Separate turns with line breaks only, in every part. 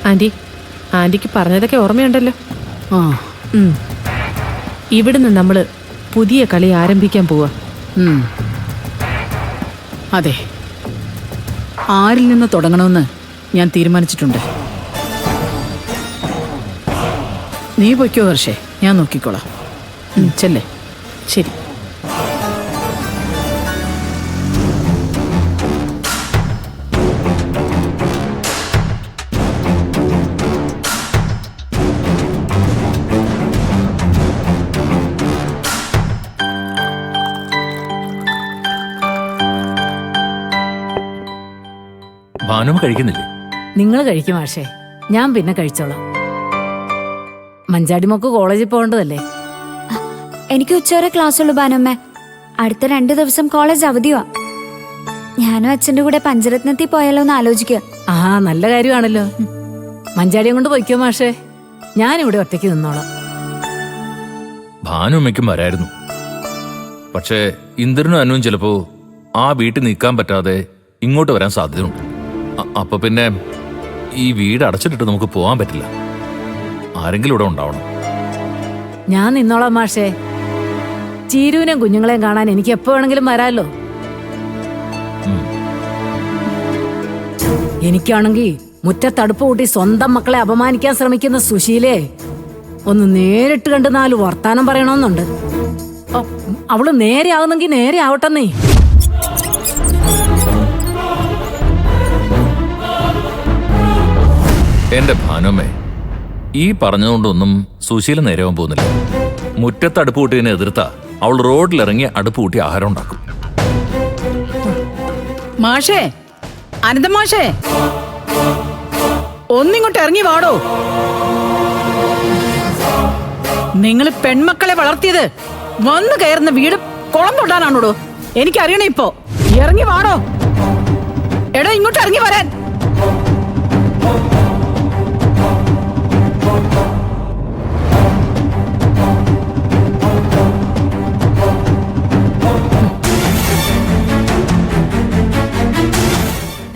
ആന്റിക്ക് പറഞ്ഞതൊക്കെ ഓർമ്മയുണ്ടല്ലോ.
ആ
ഇവിടുന്ന് നമ്മള് പുതിയ കളി ആരംഭിക്കാൻ പോവാ.
അതെ, ആരിൽ നിന്ന് തുടങ്ങണമെന്ന് ഞാൻ തീരുമാനിച്ചിട്ടുണ്ട്. നീ പൊയ്ക്കോ ഹർഷേ, ഞാൻ നോക്കിക്കോളാം. ചെല്ലേ.
ശരി.
ഭാനു കഴിക്കുന്നില്ലേ?
നിങ്ങൾ കഴിക്കും മാഷേ, ഞാൻ പിന്നെ കഴിച്ചോളാം. മഞ്ചാടിമൊക്ക് കോളേജിൽ പോകേണ്ടതല്ലേ?
എനിക്ക് ഉച്ചവരെ ക്ലാസ് ഉള്ളു ബാനമ്മേ. അടുത്ത 2 ദിവസം കോളേജ് അവധിയാ. ഞാനും അച്ഛൻ്റെ കൂടെ പഞ്ചരത്നത്തിൽ പോയാലോ എന്ന് ആലോചിക്കുക.
ആ, നല്ല കാര്യമാണല്ലോ. മഞ്ചാടിയും കൊണ്ട് പൊയ്ക്കോ മാഷേ, ഞാനിവിടെ ഒറ്റയ്ക്ക് നിന്നോളാം.
ഭാനുമ്മയ്ക്കും വരായിരുന്നു. പക്ഷേ ഇന്ദ്രനും അനുവും ചിലപ്പോ ആ വീട്ടിൽ നിൽക്കാൻ പറ്റാതെ ഇങ്ങോട്ട് വരാൻ സാധ്യതയുണ്ട്. അപ്പൊ പിന്നെ ഈ വീട് അടച്ചിട്ടിട്ട് നമുക്ക് പോകാൻ പറ്റില്ല. ആരെങ്കിലും ഇവിടെ ഉണ്ടാവണം.
ഞാൻ നിന്നോളാം മാഷേ. ചീരുവിനെയും കുഞ്ഞുങ്ങളെയും കാണാൻ എനിക്ക് എപ്പോ വേണമെങ്കിലും വരാമല്ലോ. എനിക്കാണെങ്കിൽ മുറ്റത്തടുപ്പ് കൂട്ടി സ്വന്തം മക്കളെ അപമാനിക്കാൻ ശ്രമിക്കുന്ന സുശീലേ ഒന്ന് നേരിട്ട് കണ്ട് 4 വർത്താനം പറയണമെന്നുണ്ട്. അവള് നേരെ ആവുന്നെങ്കിൽ നേരെ ആവട്ടെന്നേ.
എന്റെ ഭാനുമ്മേ, ഈ പറഞ്ഞതുകൊണ്ടൊന്നും സുശീല നേരവും പോകുന്നില്ല. മുറ്റത്ത് അടുപ്പ് കൂട്ടിയതിനെ എതിർത്ത അവൾ റോഡിലിറങ്ങി അടുപ്പ് കൂട്ടി ആഹാരം ഉണ്ടാക്കും.
മാഷേ, അനന്ത മാഷേ, ഒന്നിങ്ങോട്ട് ഇറങ്ങി വാടോ. നിങ്ങൾ പെൺമക്കളെ വളർത്തിയത് വന്നു കയറുന്ന വീട് കുളം തൊടാനാണോടോ? എനിക്കറിയണേ ഇപ്പോ. ഇറങ്ങി വാടോ. എടോ, ഇങ്ങോട്ട് ഇറങ്ങി വരാൻ.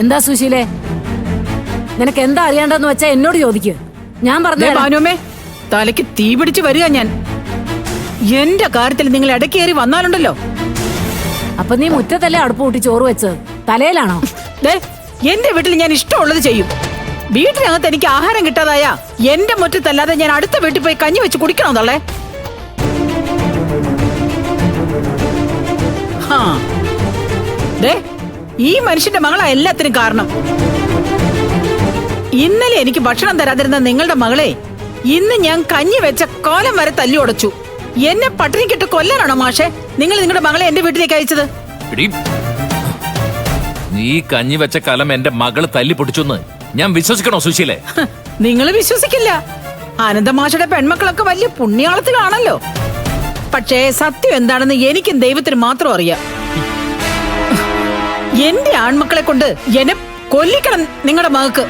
എന്താ സുശീലേ, നിനക്ക് എന്താ അറിയാണ്ടെന്ന് വെച്ചാ എന്നോട് ചോദിക്ക്, ഞാൻ പറഞ്ഞു.
ഭാനുമേ, തലയ്ക്ക് തീ പിടിച്ച് വരിക ഞാൻ. എന്റെ കാര്യത്തിൽ നിങ്ങൾ ഇടക്കേറി വന്നാലുണ്ടല്ലോ.
അപ്പൊ നീ മുറ്റത്തല്ലേ അടുപ്പ് കൂട്ടി ചോറ് വെച്ച് തലയിലാണോ?
എന്റെ വീട്ടിൽ ഞാൻ ഇഷ്ടമുള്ളത് ചെയ്യും. വീട്ടിനകത്ത് എനിക്ക് ആഹാരം കിട്ടാതായ എന്റെ മുറ്റത്തല്ലാതെ ഞാൻ അടുത്ത വീട്ടിൽ പോയി കഞ്ഞി വെച്ച് കുടിക്കണമെന്നല്ലേ? ഈ മനുഷ്യന്റെ മകളാ എല്ലാത്തിനും കാരണം. ഇന്നലെ എനിക്ക് ഭക്ഷണം തരാതിരുന്ന നിങ്ങളുടെ മകളെ ഇന്ന് ഞാൻ കഞ്ഞി വെച്ച കോലം വരെ തല്ലി ഉടച്ചു. എന്നെ പട്ടിണിക്കിട്ട് കൊല്ലാനാണോ മാഷെ നിങ്ങൾ നിങ്ങളുടെ മകളെ എന്റെ വീട്ടിലേക്ക് അയച്ചത്?
നീ കഞ്ഞി വെച്ച കലം എന്റെ മകള് തല്ലി പൊട്ടിച്ചെന്ന് ഞാൻ വിശ്വസിക്കണോ സുശീലേ?
നിങ്ങൾ വിശ്വസിക്കില്ല. ആനന്ദമാഷയുടെ പെൺമക്കളൊക്കെ വലിയ പുണ്യാളത്തിലാണല്ലോ. പക്ഷേ സത്യം എന്താണെന്ന് എനിക്കും ദൈവത്തിന് മാത്രം അറിയാം. എന്റെ ആൺമക്കളെ കൊണ്ട് എന്നെ കൊല്ലിക്കണം നിങ്ങളുടെ മകക്ക്.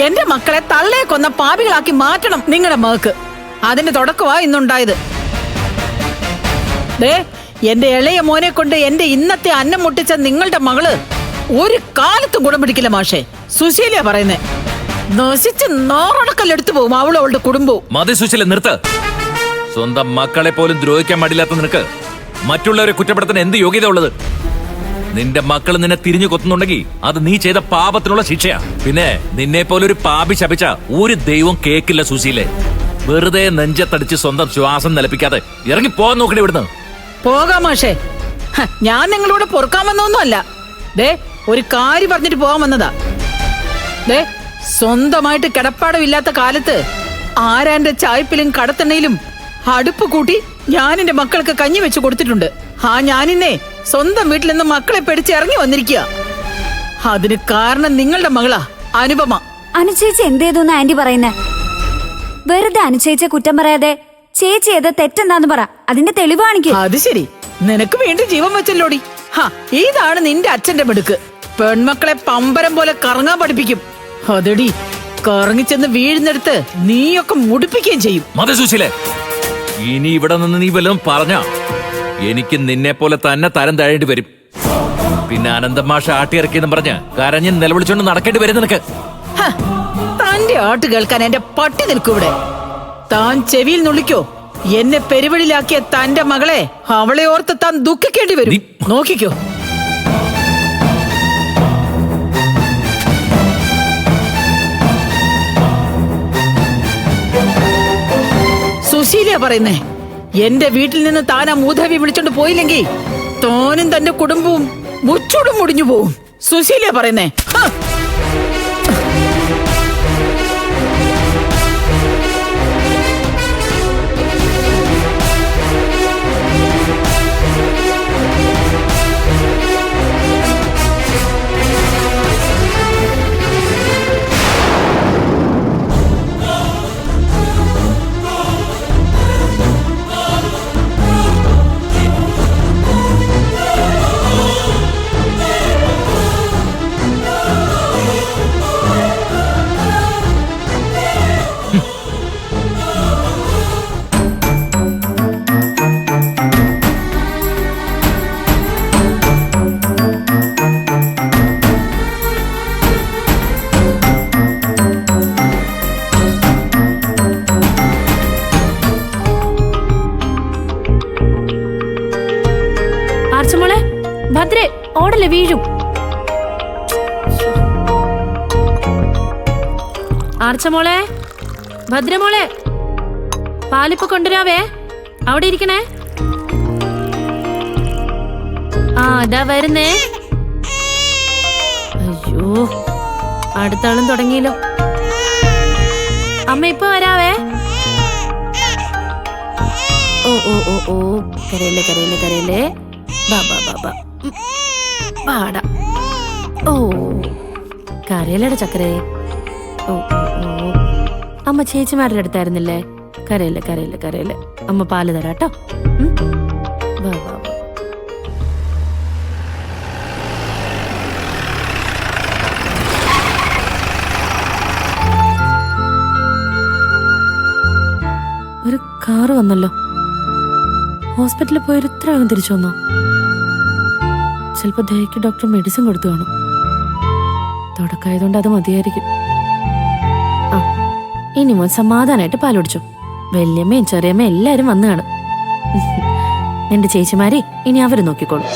എന്റെ മക്കളെ തള്ളയെ കൊന്ന പാപികളാക്കി മാറ്റണം നിങ്ങളുടെ മകക്ക്. അതിന്റെ തുടക്കമാ ഇന്നുണ്ടായത്. എന്റെ ഇളയ മോനെ കൊണ്ട് എന്റെ ഇന്നത്തെ അന്നം മുട്ടിച്ച നിങ്ങളുടെ മകള് ഒരു കാലത്തും ഗുണം പിടിക്കില്ല മാഷെ. സുശീല പറയുന്നേ, നശിച്ച് നാറടക്കല്ലെടുത്തു പോകും അവളും അവളുടെ കുടുംബവും.
മതി സുശീല, നിർത്ത്. സ്വന്തം മക്കളെ പോലും ദ്രോഹിക്കാൻ മടിയില്ലാത്ത നിനക്ക് മറ്റുള്ളവരെ കുറ്റപ്പെടുത്താൻ എന്ത് യോഗ്യത ഉള്ളത്? നിന്റെ മക്കൾ നിന്നെ തിരിഞ്ഞു കൊത്തുന്നുണ്ടെങ്കിൽ അത് നീ ചെയ്ത പാപത്തിനുള്ള ശിക്ഷയാ. പിന്നെ നിന്നെ പോലെ ഒരു പാപി ശപിച്ച ഒരു ദൈവം കേക്കില്ല സുശീലേ. വെറുതെ നെഞ്ചത്തടിച്ച് സ്വന്തം ശ്വാസം നിലപ്പിക്കാതെ ഇറങ്ങി പോകാൻ നോക്കണേ ഇവിടുന്ന്.
പോകാം മാഷേ, ഞാൻ നിങ്ങളോട് പൊറുക്കാമെന്നൊന്നും അല്ല. ഒരു കാര്യം പറഞ്ഞിട്ട് പോകാൻ വന്നതാ. സ്വന്തമായിട്ട് കിടപ്പാടമില്ലാത്ത കാലത്ത് ആരാന്റെ ചായ്പിലും കടത്തെണ്ണയിലും അടുപ്പ് കൂട്ടി ഞാൻ എന്റെ മക്കൾക്ക് കഞ്ഞി വെച്ച് കൊടുത്തിട്ടുണ്ട്. ഞാനിന്നേ സ്വന്തം വീട്ടിൽ നിന്ന് മക്കളെ പേടിച്ച് ഇറങ്ങി വന്നിരിക്കുക. അതിന് കാരണം നിങ്ങളുടെ മകളാ അനുപമ.
അനുചേച്ചി എന്തേതൊന്ന് ആന്റി പറയുന്നേ? വെറുതെ അനുചേച്ചിയെ കുറ്റം പറയാതെ ചേച്ചി ഏത് തെറ്റെന്താന്ന് പറ, അതിന്റെ തെളിവാണിക്ക്.
അത് ശരി, നിനക്ക് വേണ്ടി ജീവൻ വെച്ചല്ലോടി. ഇതാണ് നിന്റെ അച്ഛന്റെ മിടുക്ക്. പെൺമക്കളെ പമ്പരം പോലെ കറങ്ങാൻ പഠിപ്പിക്കും. അതെടി, കറങ്ങിച്ചെന്ന് വീഴുന്നെടുത്ത് നീയൊക്കെ മുടിപ്പിക്കുകയും ചെയ്യും.
മതി സുശീലേ, ഇനി ഇവിടെ നിന്ന് നീ വല്ലതും പറഞ്ഞ എനിക്ക് നിന്നെ പോലെ തന്നെ തരം താഴേണ്ടി വരും. പിന്നെ അനന്തമാഷ ആട്ടിയിറക്കിയെന്ന് പറഞ്ഞ് കരഞ്ഞ് നിലവിളിച്ചോണ്ട് നടക്കേണ്ടി വരും നിനക്ക്.
തന്റെ ആട്ട് കേൾക്കാൻ എന്റെ പട്ടി നിൽക്കൂവിടെ. താൻ ചെവിയിൽ നുള്ളിക്കോ. എന്നെ പെരുവഴിയിലാക്കിയ തന്റെ മകളെ അവളെ ഓർത്ത് താൻ ദുഃഖിക്കേണ്ടി വരും. നോക്കിക്കോ. സുശീല പറയുന്നേ, എന്റെ വീട്ടിൽ നിന്ന് താൻ ആ മൂധവി വിളിച്ചോണ്ട് പോയില്ലെങ്കിൽ താനും തന്റെ കുടുംബവും മുച്ചൂടും മുടിഞ്ഞു പോവും. സുശീല പറയുന്നേ.
ആർച്ചമോളെ, ഭദ്രേ, ഓടല്ലേ വീഴും. ആർച്ചമോളെ, ഭദ്രമോളെ, പാലിപ്പ് കൊണ്ടുവരാവേ. അവിടെ ഇരിക്കണേ. ആ അതാ വരുന്നേ. അയ്യോ, അടുത്താളും തുടങ്ങിയല്ലോ. അമ്മ ഇപ്പൊ വരാവേ. ഓ ഓ ഓ ഓ, കരയില്ലേ കരയില്ലേ കരയില്ലേ. ബാ ബാ ബാ ബാ. പാടാ. ഓ, കരയിലട ചക്കരേ. ഓ ഓ ഓ, അമ്മ ചേച്ചിമാരുടെ അടുത്തായിരുന്നില്ലേ? കരയില്ലേ കരയില്ലേ കരയില്ലേ. അമ്മ പാല് തരാട്ടോ. ബാ ബാ ബാ. ഒരു കാറ് വന്നല്ലോ. ഹോസ്പിറ്റലിൽ പോയൊരു ഇത്ര വേഗം തിരിച്ചു വന്നോ? ചിലപ്പോ ദയക്ക് ഡോക്ടർ മെഡിസിൻ കൊടുത്തു കാണും. തുടക്കമായതുകൊണ്ട് അത് മതിയായിരിക്കും. ആ, ഇനി മോൻ സമാധാനമായിട്ട് പാലൊടിച്ചു. വല്യമ്മയും ചെറിയമ്മയും എല്ലാരും വന്നു കാണും. എന്റെ ചേച്ചിമാരെ ഇനി അവര് നോക്കിക്കോളും.